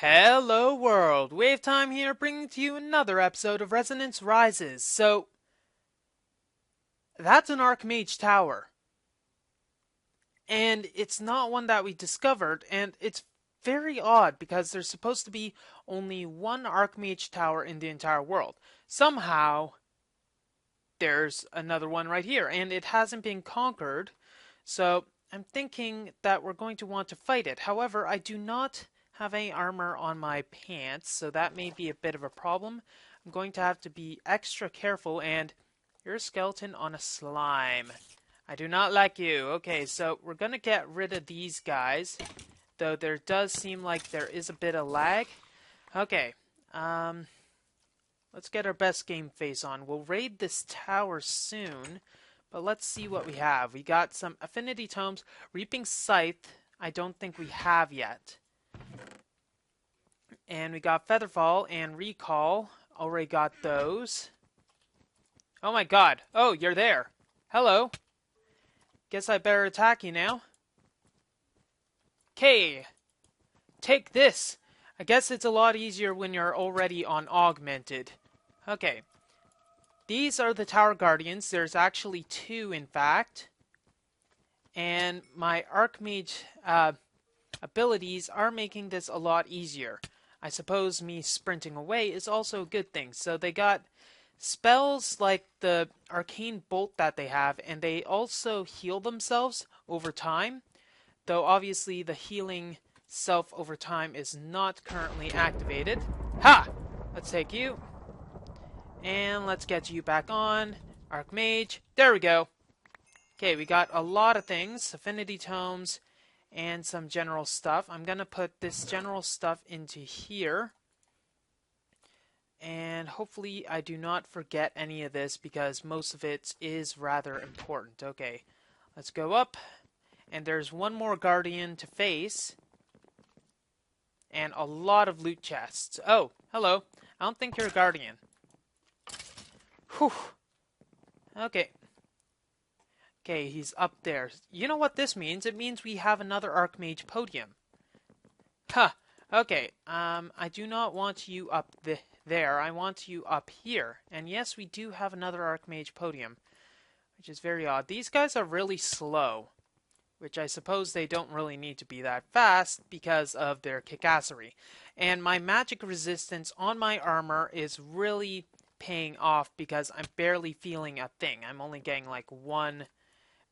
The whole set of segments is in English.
Hello world, WayofTime here bringing to you another episode of Resonant Rises. So, that's an Archmage tower. And it's not one that we discovered, and it's very odd because there's supposed to be only one Archmage tower in the entire world. Somehow, there's another one right here, and it hasn't been conquered, so I'm thinking that we're going to want to fight it. However, I do not have any armor on my pants, so that may be a bit of a problem. I'm going to have to be extra careful, and you're a skeleton on a slime. I do not like you. Okay, so we're going to get rid of these guys, though there does seem like there is a bit of lag. Okay, let's get our best game face on. We'll raid this tower soon, but let's see what we have. We got some affinity tomes. Reaping Scythe, I don't think we have yet. And we got Featherfall and Recall. Already got those. Oh my god. Oh, you're there. Hello. Guess I better attack you now. Okay. Take this. I guess it's a lot easier when you're already on Augmented. Okay. These are the Tower Guardians. There's actually two, in fact. And my Archmage abilities are making this a lot easier. I suppose me sprinting away is also a good thing. So they got spells like the Arcane Bolt that they have, and they also heal themselves over time. Though obviously the healing self over time is not currently activated. Ha! Let's take you. And let's get you back on. Archmage. There we go. Okay, we got a lot of things. Affinity Tomes and some general stuff. I'm going to put this general stuff into here. And hopefully I do not forget any of this because most of it is rather important. Okay, let's go up. And there's one more guardian to face. And a lot of loot chests. Oh, hello. I don't think you're a guardian. Whew. Okay. Okay, he's up there. You know what this means? It means we have another Archmage podium. Huh. Okay, I do not want you up there. I want you up here. And yes, we do have another Archmage podium, which is very odd. These guys are really slow, which I suppose they don't really need to be that fast because of their kickassery. And my magic resistance on my armor is really paying off because I'm barely feeling a thing. I'm only getting like one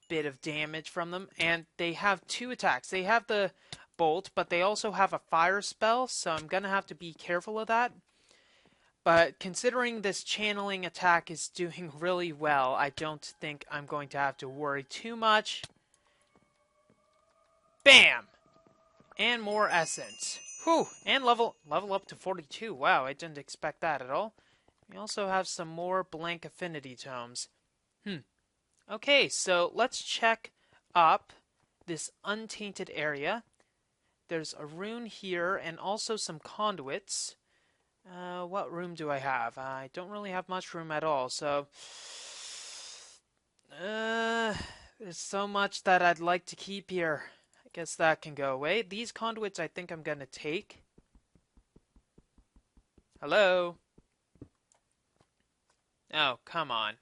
bit of damage from them, and they have two attacks. They have the bolt, but they also have a fire spell, so I'm gonna have to be careful of that. But considering this channeling attack is doing really well, I don't think I'm going to have to worry too much. Bam! And more essence. Whew! And level up to 42. Wow, I didn't expect that at all. We also have some more blank affinity tomes. Okay, so let's check up this untainted area. There's a rune here and also some conduits. What room do I have? I don't really have much room at all, so there's so much that I'd like to keep here. I guess that can go away. These conduits I think I'm gonna take. Hello? Oh, come on.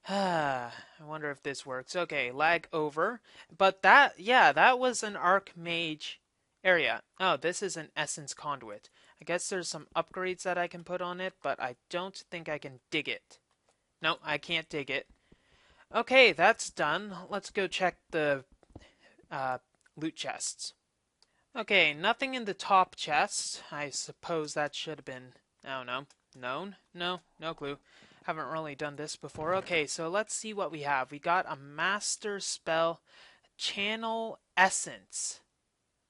I wonder if this works. Okay, lag over. But that was an Archmage area. Oh, this is an Essence Conduit. I guess there's some upgrades that I can put on it, but I don't think I can dig it. No, I can't dig it. Okay, that's done. Let's go check the loot chests. Okay, nothing in the top chest. I suppose that should have been, I don't know, known? No clue. Haven't really done this before. Okay, so let's see what we have. We got a master spell, channel essence.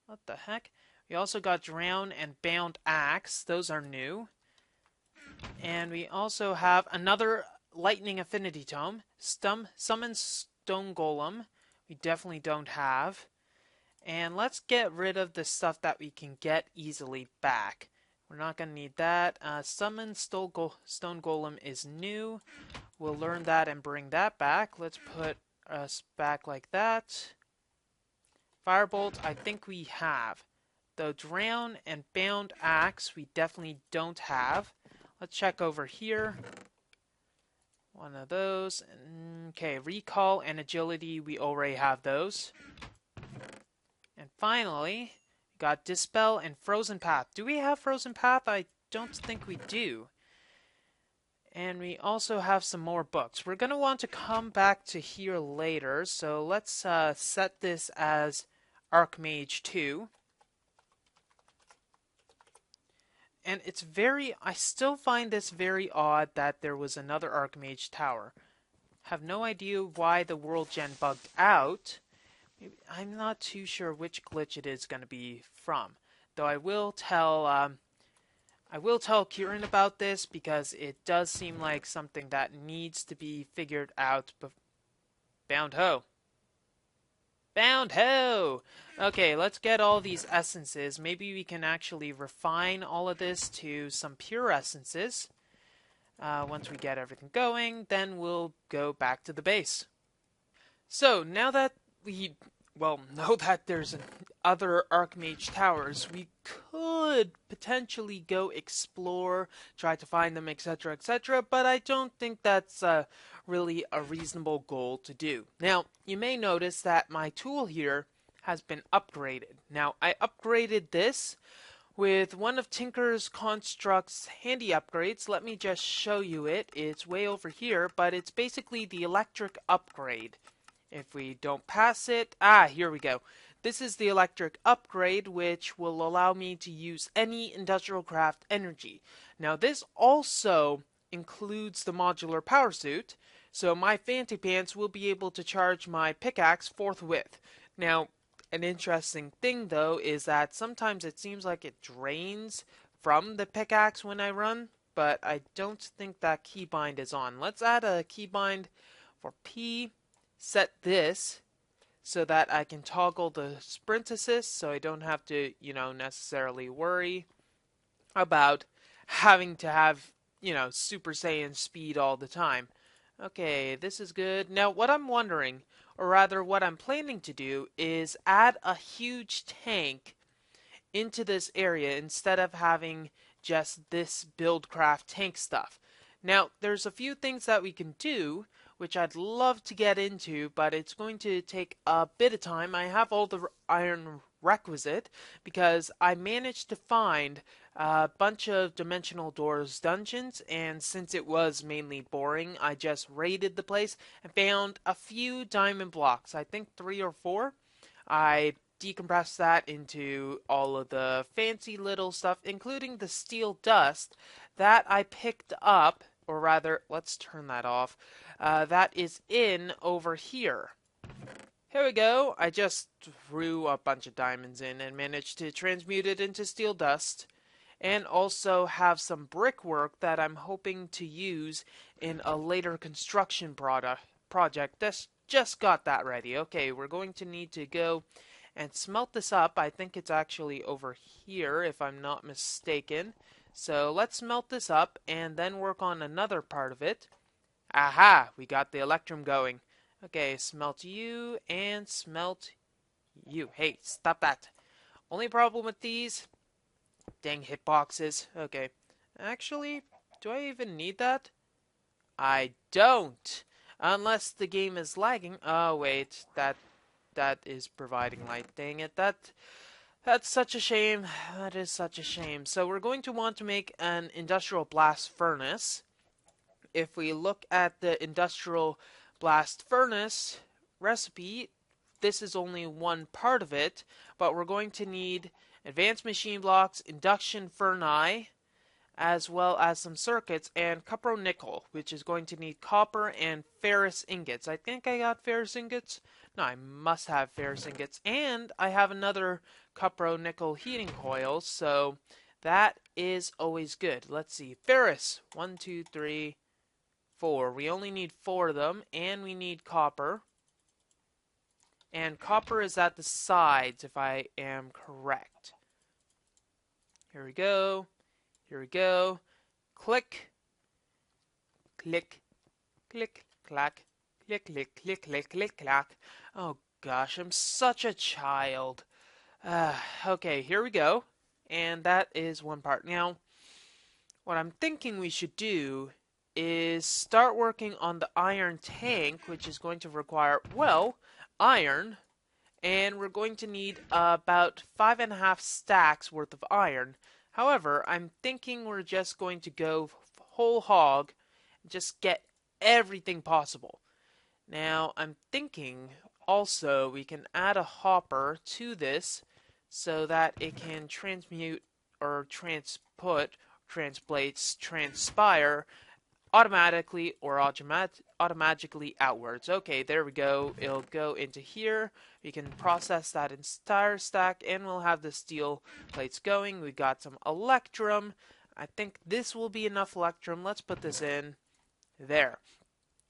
What the heck? We also got drown and bound axe. Those are new. And we also have another lightning affinity tome. Summon stone golem. We definitely don't have. And let's get rid of the stuff that we can get easily back. We're not going to need that. Summon Stone Golem is new. We'll learn that and bring that back. Let's put us back like that. Firebolt, I think we have. The drown and bound axe we definitely don't have. Let's check over here. One of those. Okay, recall and agility, we already have those. And finally, got dispel and frozen path. Do we have frozen path? I don't think we do. And we also have some more books. We're going to want to come back to here later, so let's set this as Archmage 2. And I still find this very odd that there was another Archmage tower. Have no idea why the world gen bugged out. I'm not too sure which glitch it is going to be from. Though I will tell Kieran about this because it does seem like something that needs to be figured out. Bound ho. Bound ho! Okay, let's get all these essences. Maybe we can actually refine all of this to some pure essences. Once we get everything going, then we'll go back to the base. So, now that we, know that there's other Archmage towers, we could potentially go explore, try to find them, etc., etc., but I don't think that's really a reasonable goal to do. Now, you may notice that my tool here has been upgraded. Now, I upgraded this with one of Tinker's Construct's handy upgrades. Let me just show you it. It's way over here, but it's basically the electric upgrade. If we don't pass it, here we go. This is the electric upgrade, which will allow me to use any industrial craft energy. Now, this also includes the modular power suit, so my fancy pants will be able to charge my pickaxe forthwith. Now, an interesting thing, though, is that sometimes it seems like it drains from the pickaxe when I run, but I don't think that keybind is on. Let's add a keybind for P. Set this so that I can toggle the sprint assist so I don't have to, necessarily worry about having to have, Super Saiyan speed all the time. Okay, this is good. Now, what I'm wondering, or rather what I'm planning to do, is add a huge tank into this area instead of having just this buildcraft tank stuff. Now, there's a few things that we can do, which I'd love to get into, but it's going to take a bit of time. I have all the iron requisite because I managed to find a bunch of Dimensional Doors dungeons, and since it was mainly boring, I just raided the place and found a few diamond blocks. I think 3 or 4. I decompressed that into all of the fancy little stuff, including the steel dust that I picked up, or rather, let's turn that off. That is in over here. Here we go. I just threw a bunch of diamonds in and managed to transmute it into steel dust. And also have some brickwork that I'm hoping to use in a later construction project. Just got that ready. Okay, we're going to need to go and smelt this up. I think it's actually over here, if I'm not mistaken. So let's smelt this up and then work on another part of it. Aha! We got the electrum going. Okay, smelt you and smelt you. Hey, stop that. Only problem with these? Dang hitboxes. Okay. Actually, do I even need that? I don't. Unless the game is lagging. Oh, wait. That is providing light. Dang it. That's such a shame. That is such a shame. So we're going to want to make an industrial blast furnace. If we look at the industrial blast furnace recipe, this is only one part of it, but we're going to need advanced machine blocks, induction furnace, as well as some circuits, and cupronickel, which is going to need copper and ferrous ingots. I think I got ferrous ingots. No, I must have ferrous ingots. And I have another cupronickel heating coil, so that is always good. Let's see. Ferrous. 1, 2, 3, 4. We only need 4 of them, and we need copper. And copper is at the sides, if I am correct. Here we go. Here we go. Click. Click. Click. Clack. Click, click, click, click, click, clack. Oh gosh, I'm such a child. Okay, here we go. And that is one part. Now, what I'm thinking we should do is start working on the iron tank, which is going to require, well, iron, and we're going to need about 5.5 stacks worth of iron. However, I'm thinking we're just going to go whole hog, just get everything possible. Now, I'm thinking also we can add a hopper to this so that it can transmute or translates, transpire automatically or automatically outwards. Okay, there we go. It'll go into here. We can process that entire stack and we'll have the steel plates going. We got some electrum. I think this will be enough electrum. Let's put this in there.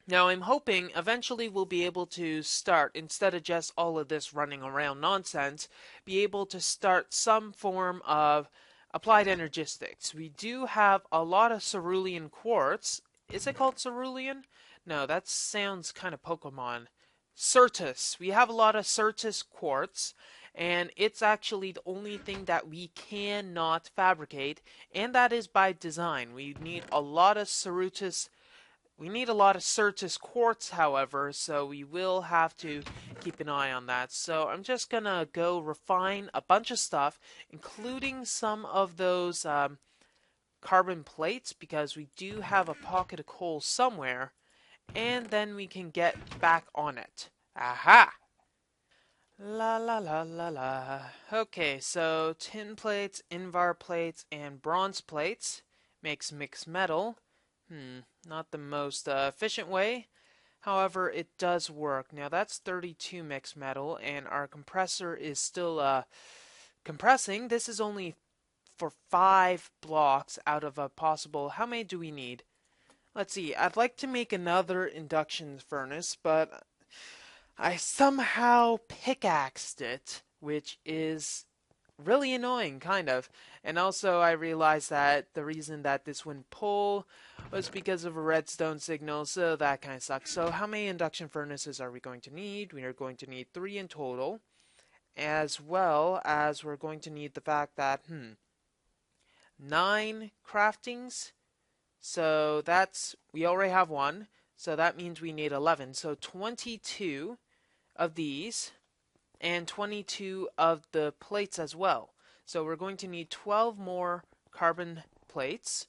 Now I'm hoping eventually we'll be able to start, instead of just all of this running around nonsense, be able to start some form of applied energistics. We do have a lot of cerulean quartz. Is it called cerulean? No, that sounds kind of Pokemon. Certus. We have a lot of Certus quartz, and it's actually the only thing that we cannot fabricate, and that is by design. We need a lot of Certus quartz, however, so we will have to keep an eye on that. So I'm just gonna go refine a bunch of stuff, including some of those carbon plates, because we do have a pocket of coal somewhere, and then we can get back on it. Aha! La la la la la. Okay, so tin plates, invar plates, and bronze plates makes mixed metal. Not the most efficient way. However, it does work. Now that's 32 mixed metal, and our compressor is still compressing. This is only for 5 blocks out of a possible. How many do we need? Let's see. I'd like to make another induction furnace, but I somehow pickaxed it, which is really annoying, kind of. And also, I realized that the reason that this wouldn't pull was because of a redstone signal, so that kind of sucks. So how many induction furnaces are we going to need? We are going to need 3 in total, as well as we're going to need the fact that, 9 craftings. So we already have 1, so that means we need 11. So 22 of these, and 22 of the plates as well. So we're going to need 12 more carbon plates,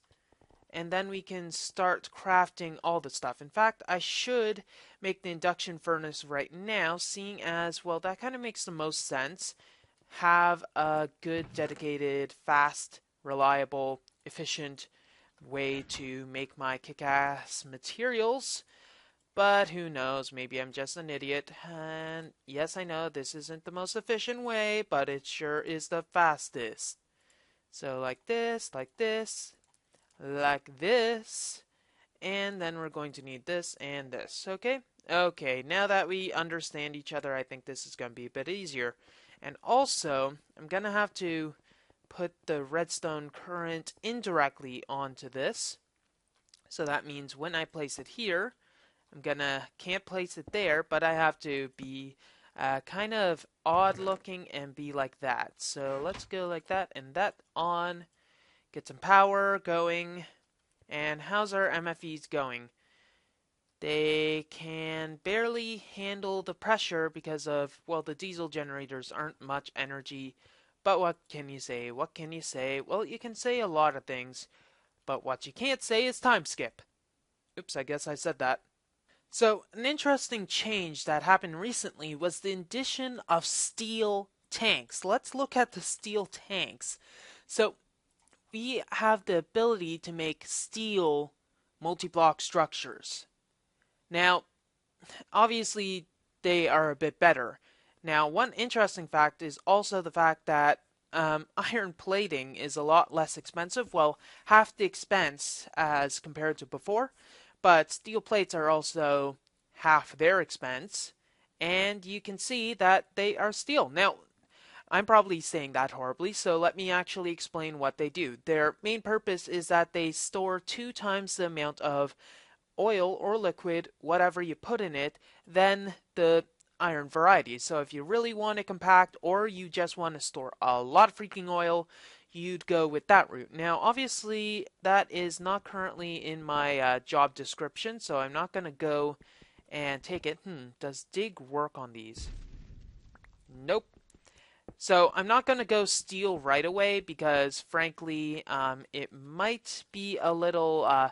and then we can start crafting all the stuff. In fact, I should make the induction furnace right now, seeing as, well, that kind of makes the most sense. Have a good, dedicated, fast, reliable, efficient way to make my kick-ass materials. But who knows, maybe I'm just an idiot. And yes, I know this isn't the most efficient way, but it sure is the fastest. So like this, like this, like this, and then we're going to need this and this, okay? Okay, now that we understand each other, I think this is going to be a bit easier. And also, I'm going to have to put the redstone current indirectly onto this. So that means when I place it here, can't place it there, but I have to be kind of odd looking and be like that. So let's go like that and that on. Get some power going. And how's our MFEs going? They can barely handle the pressure because of, well, the diesel generators aren't much energy. But what can you say? What can you say? Well, you can say a lot of things, but what you can't say is time skip. Oops, I guess I said that. So, an interesting change that happened recently was the addition of steel tanks. Let's look at the steel tanks. So, we have the ability to make steel multi-block structures. Now, obviously, they are a bit better. Now, one interesting fact is also the fact that iron plating is a lot less expensive. Well, half the expense as compared to before. But steel plates are also half their expense, and you can see that they are steel. Now, I'm probably saying that horribly, so let me actually explain what they do. Their main purpose is that they store 2 times the amount of oil or liquid, whatever you put in it, than the iron varieties. So if you really want it compact or you just want to store a lot of freaking oil, you'd go with that route. Now, obviously, that is not currently in my job description, so I'm not going to go and take it. Does dig work on these? Nope. So I'm not going to go steel right away because, frankly, it might be a little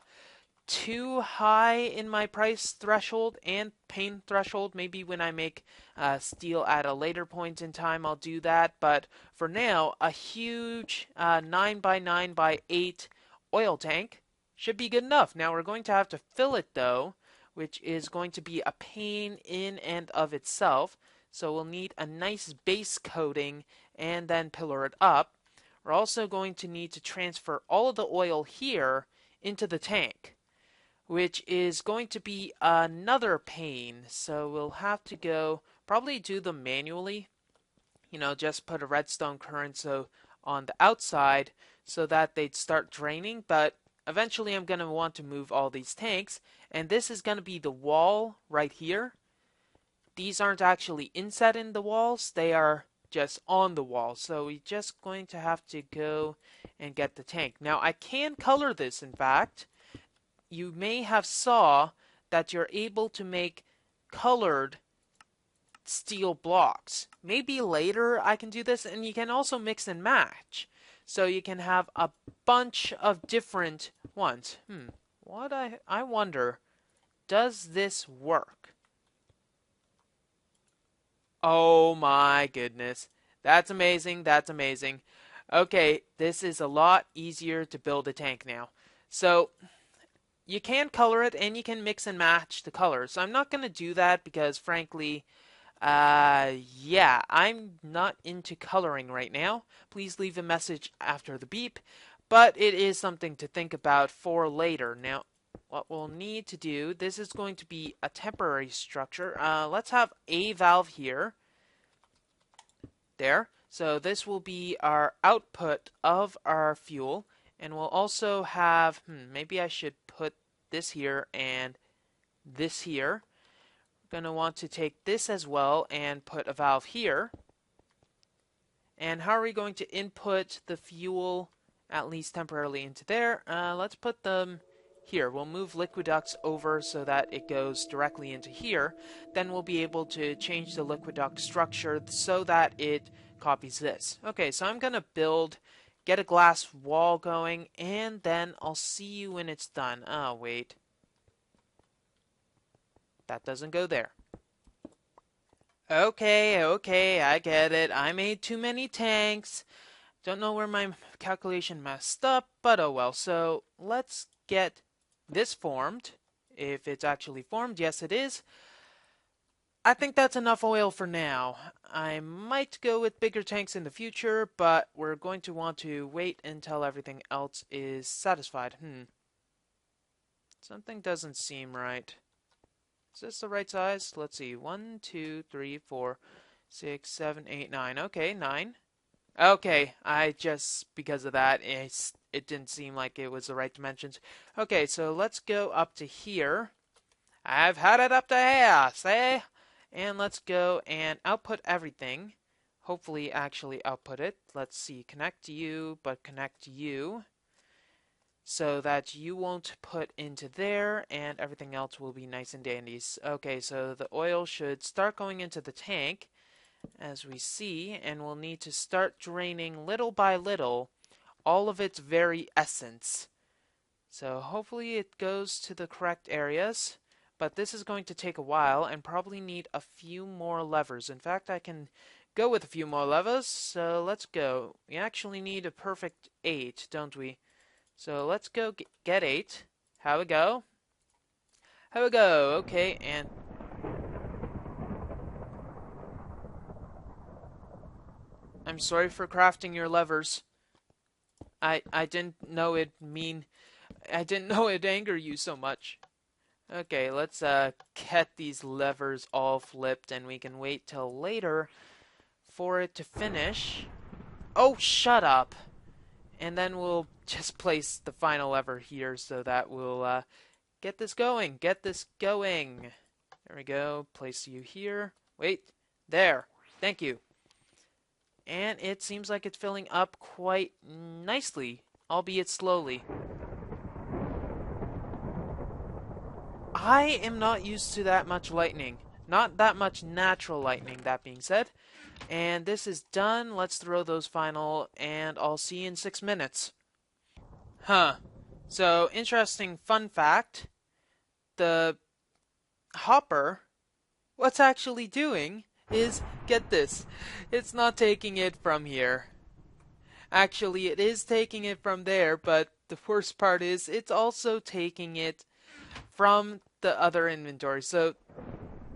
too high in my price threshold and pain threshold. Maybe when I make steel at a later point in time, I'll do that. But for now, a huge 9 by 9 by 8 oil tank should be good enough. Now we're going to have to fill it though, which is going to be a pain in and of itself. So we'll need a nice base coating and then pillar it up. We're also going to need to transfer all of the oil here into the tank, which is going to be another pain. So we'll have to go probably do them manually. Just put a redstone current on the outside so that they'd start draining. But eventually I'm going to want to move all these tanks. And this is going to be the wall right here. These aren't actually inset in the walls. They are just on the wall. So we're just going to have to go and get the tank. Now I can color this, in fact. You may have saw that you're able to make colored steel blocks. Maybe later I can do this, and you can also mix and match. So you can have a bunch of different ones. I wonder, does this work? Oh my goodness. That's amazing, that's amazing. Okay, this is a lot easier to build a tank now. So you can color it and you can mix and match the colors. So I'm not going to do that because, frankly, yeah, I'm not into coloring right now. Please leave a message after the beep. But it is something to think about for later. Now, what we'll need to do, this is going to be a temporary structure. Let's have a valve here. There. So this will be our output of our fuel. And we'll also have, maybe I should put this here and this here. We're going to want to take this as well and put a valve here. And how are we going to input the fuel, at least temporarily, into there? Let's put them here. We'll move liquid ducts over so that it goes directly into here. Then we'll be able to change the liquid duct structure so that it copies this. Okay, so I'm going to get a glass wall going, and then I'll see you when it's done. Oh, wait. That doesn't go there. Okay, I get it. I made too many tanks. Don't know where my calculation messed up, but oh well. So let's get this formed. If it's actually formed, yes it is. I think that's enough oil for now. I might go with bigger tanks in the future, but we're going to want to wait until everything else is satisfied. Something doesn't seem right. Is this the right size? Let's see. 1, 2, 3, 4, 6, 7, 8, 9. Okay, 9. Okay, because of that, it didn't seem like it was the right dimensions. Okay, so let's go up to here. I've had it up to here, see? And let's go and output everything. Hopefully actually output it. Let's see, connect you, but connect you. So that you won't put into there, and everything else will be nice and dandy. Okay, so the oil should start going into the tank, as we see, and we'll need to start draining little by little all of its very essence. So hopefully it goes to the correct areas, but this is going to take a while and probably need a few more levers. In fact, I can go with a few more levers, so let's go. We actually need a perfect 8, don't we? So let's go get 8. How we go? How we go? Okay, and I'm sorry for crafting your levers. I didn't know it'd anger you so much. Okay, let's get these levers all flipped, and we can wait till later for it to finish. Oh, shut up! And then we'll just place the final lever here so that we'll get this going. Get this going. There we go. Place you here. Wait. There. Thank you. And it seems like it's filling up quite nicely, albeit slowly. I am not used to that much lightning. Not that much natural lightning, that being said. And this is done. Let's throw those final, and I'll see you in 6 minutes. Huh. So, interesting fun fact. The hopper, what's actually doing is, get this, it's not taking it from here. Actually, it is taking it from there, but the worst part is it's also taking it from the other inventory. So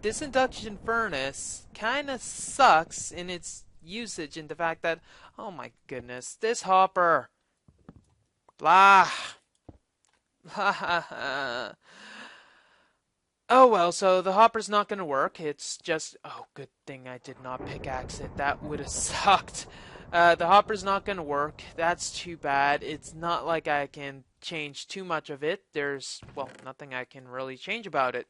this induction furnace kind of sucks in its usage in the fact that, oh my goodness, this hopper. Blah. Blah. Oh well, so the hopper's not gonna work. It's just, oh, good thing I did not pickaxe it. That would have sucked. The hopper's not gonna work. That's too bad. It's not like I can change too much of it. There's, well, nothing I can really change about it.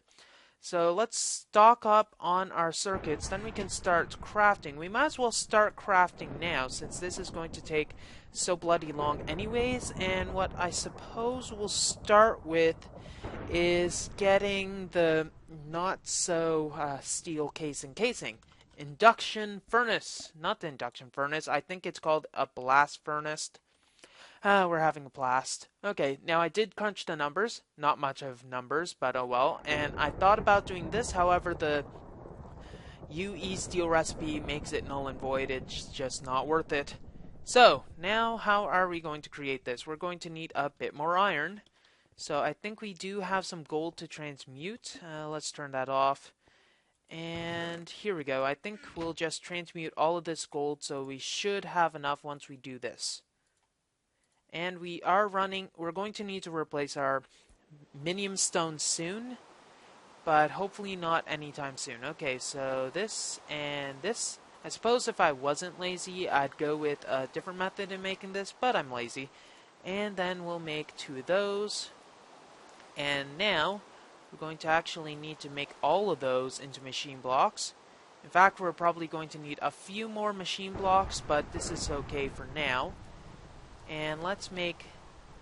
So let's stock up on our circuits, then we can start crafting. We might as well start crafting now, since this is going to take so bloody long anyways, and what I suppose we'll start with is getting the not-so-steel casing. Induction furnace. Not the induction furnace, I think it's called a blast furnace. We're having a blast. Okay, now I did crunch the numbers. Not much of numbers, but oh well. And I thought about doing this, however, the UE steel recipe makes it null and void. It's just not worth it. So, now how are we going to create this? We're going to need a bit more iron. So I think we do have some gold to transmute. Let's turn that off. And here we go. I think we'll just transmute all of this gold, so we should have enough once we do this. And we're going to need to replace our minium stone soon, but hopefully not anytime soon. Okay, so this and this. I suppose if I wasn't lazy, I'd go with a different method in making this, but I'm lazy. And then we'll make 2 of those. And now, we're going to actually need to make all of those into machine blocks. In fact, we're probably going to need a few more machine blocks, but this is okay for now. And let's make...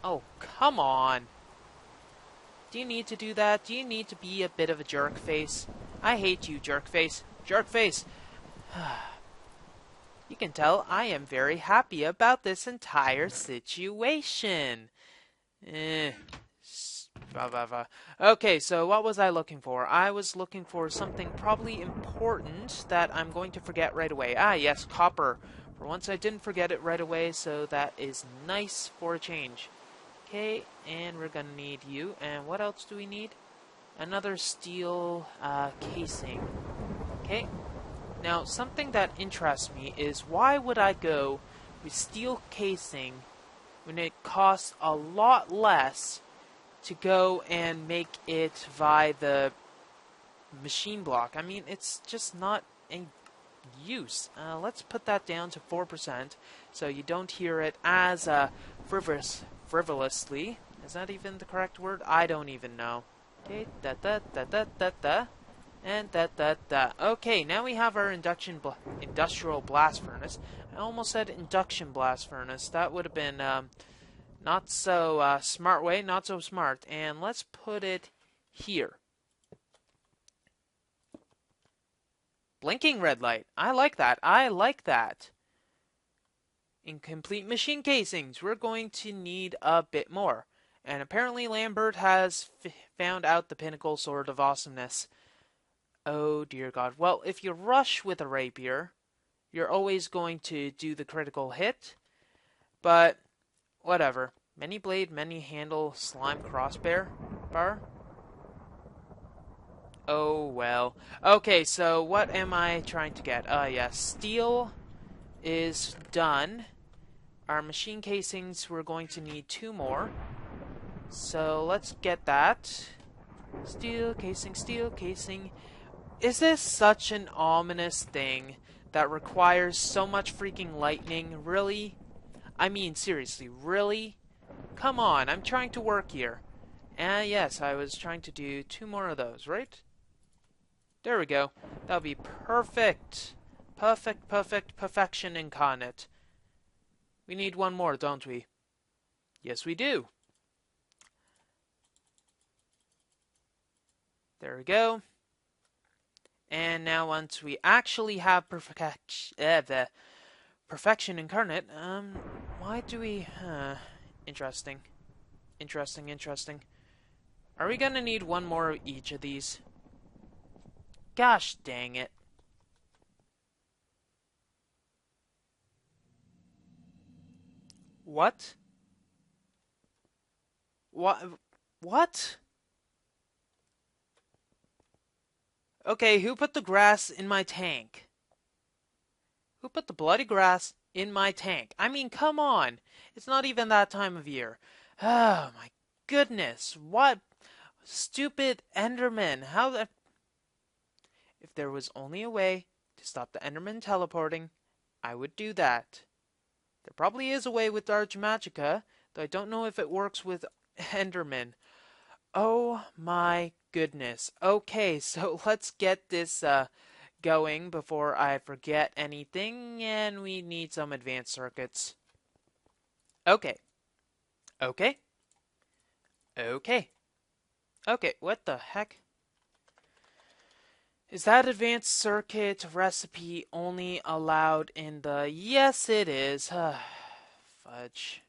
Oh, come on! Do you need to do that? Do you need to be a bit of a jerk face? I hate you, jerk face. Jerk face! You can tell I am very happy about this entire situation. Okay, so what was I looking for? I was looking for something probably important that I'm going to forget right away. Ah, yes, copper. For once I didn't forget it right away, so that is nice for a change. Okay, and we're gonna need you. And what else do we need? Another steel casing. Okay. Now, something that interests me is why would I go with steel casing when it costs a lot less to go and make it via the machine block? I mean, it's just not a use. Let's put that down to 4% so you don't hear it as frivolously. Is that even the correct word? I don't even know. Okay, da-da-da-da-da-da. And da-da-da. Okay, now we have our industrial blast furnace. I almost said induction blast furnace. That would have been not so smart way, not so smart. And let's put it here. Blinking red light. I like that. I like that. Incomplete machine casings. We're going to need a bit more. And apparently Lambert has found out the pinnacle sword of awesomeness. Oh dear God. Well, if you rush with a rapier, you're always going to do the critical hit. But, whatever. Many blade, many handle, slime crossbar bar. Oh well. Okay, so what am I trying to get? Yes, steel is done. Our machine casings, we're going to need 2 more. So let's get that. Steel casing, steel casing. Is this such an ominous thing that requires so much freaking lightning? Really? I mean, seriously, really? Come on, I'm trying to work here. Yes, I was trying to do 2 more of those, right? There we go. That'll be perfect. Perfect, perfect, perfection incarnate. We need one more, don't we? Yes, we do. There we go. And now once we actually have the perfection incarnate, why do we... interesting. Interesting, interesting. Are we gonna need one more of each of these? Gosh dang it. What? What? Okay, who put the grass in my tank? Who put the bloody grass in my tank? I mean, come on. It's not even that time of year. Oh my goodness. What? Stupid Enderman. How the... If there was only a way to stop the Enderman teleporting, I would do that. There probably is a way with Dark Magica, though I don't know if it works with Enderman. Oh my goodness. Okay, so let's get this going before I forget anything, and we need some advanced circuits. Okay. Okay. Okay. Okay, what the heck? Is that advanced circuit recipe only allowed in the... Yes, it is. Fudge.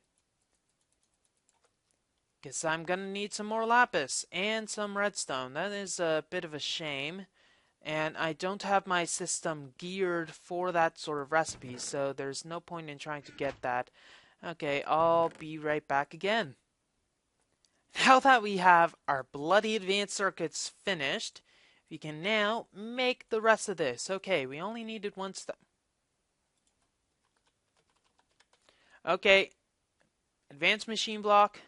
Guess I'm gonna need some more lapis and some redstone. That is a bit of a shame. And I don't have my system geared for that sort of recipe, so there's no point in trying to get that. Okay, I'll be right back again. Now that we have our bloody advanced circuits finished, we can now make the rest of this. Okay, we only needed one step. Okay, advanced machine block.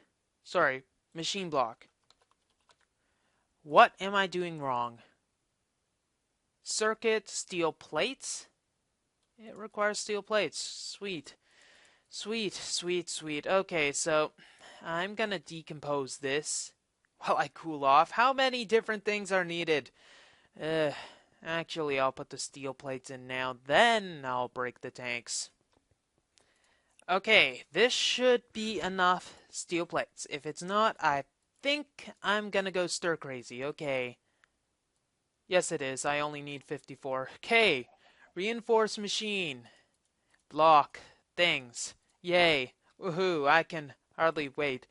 Sorry, machine block. What am I doing wrong? Circuit, steel plates? It requires steel plates. Sweet. Sweet, sweet, sweet. Okay, so I'm gonna decompose this while I cool off. How many different things are needed? Actually, I'll put the steel plates in now, then I'll break the tanks. Okay, this should be enough steel plates. If it's not, I think I'm gonna go stir crazy. Okay. Yes, it is. I only need 54. Okay. Reinforced machine. Block. Things. Yay. Woohoo. I can hardly wait.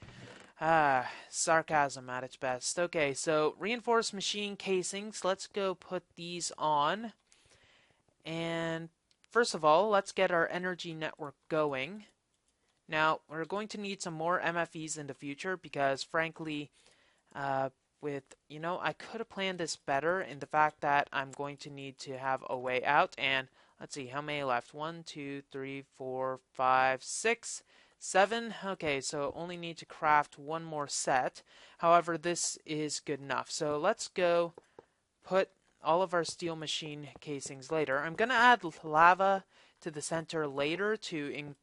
Sarcasm at its best. Okay, so reinforced machine casings. Let's go put these on. And first of all, let's get our energy network going. Now, we're going to need some more MFEs in the future because, frankly, I could have planned this better in the fact that I'm going to need to have a way out. And let's see, how many left? 1, 2, 3, 4, 5, 6, 7. Okay, so only need to craft one more set. However, this is good enough. So let's go put all of our steel machine casings later. I'm going to add lava to the center later to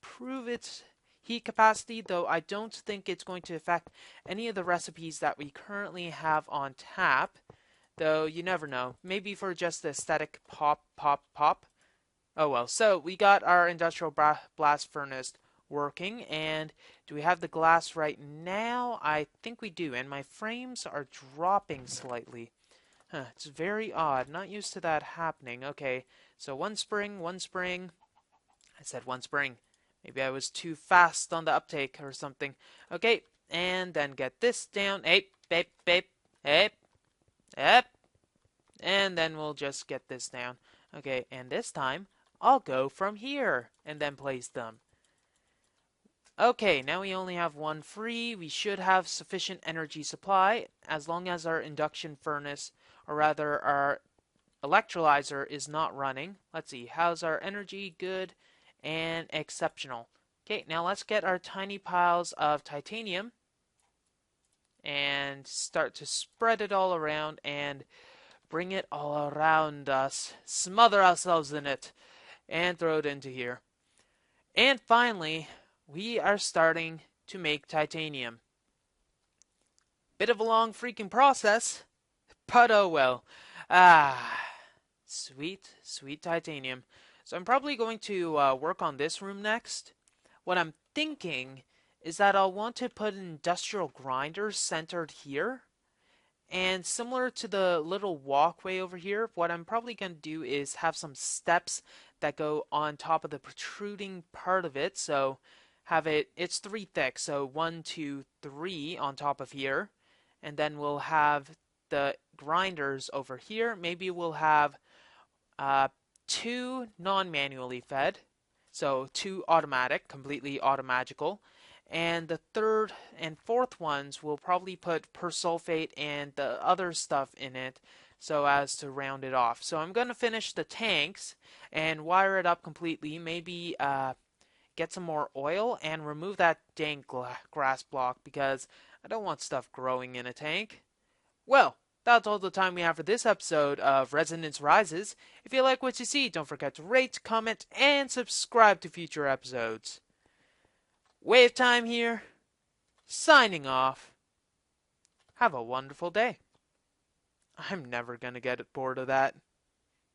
improve its heat capacity, though I don't think it's going to affect any of the recipes that we currently have on tap, though you never know. Maybe for just the aesthetic pop, pop, pop. Oh well, so we got our industrial blast furnace working, and do we have the glass right now? I think we do, and my frames are dropping slightly. It's very odd, not used to that happening. Okay, so one spring. I said one spring. Maybe I was too fast on the uptake or something. Okay, and then get this down. And then we'll just get this down. Okay, and this time, I'll go from here and then place them. Okay, now we only have one free. We should have sufficient energy supply as long as our induction furnace, or rather our electrolyzer, is not running. Let's see, how's our energy? Good and exceptional. Okay, now let's get our tiny piles of titanium and start to spread it all around and bring it all around us, smother ourselves in it, and throw it into here. And finally, we are starting to make titanium. Bit of a long freaking process, but oh well. Ah, sweet, sweet titanium. So I'm probably going to work on this room next. What I'm thinking is that I'll want to put an industrial grinder centered here. And similar to the little walkway over here, what I'm probably going to do is have some steps that go on top of the protruding part of it. So it's 3 thick, so 1, 2, 3 on top of here. And then we'll have the grinders over here. Maybe we'll have uh, 2 non-manually fed, so 2 automatic, completely automagical. And the third and fourth ones will probably put persulfate and the other stuff in it so as to round it off. So I'm going to finish the tanks and wire it up completely. Maybe get some more oil and remove that dang grass block because I don't want stuff growing in a tank. Well, that's all the time we have for this episode of Resonant Rises. If you like what you see, don't forget to rate, comment, and subscribe to future episodes. WayofTime here, signing off. Have a wonderful day. I'm never gonna get bored of that.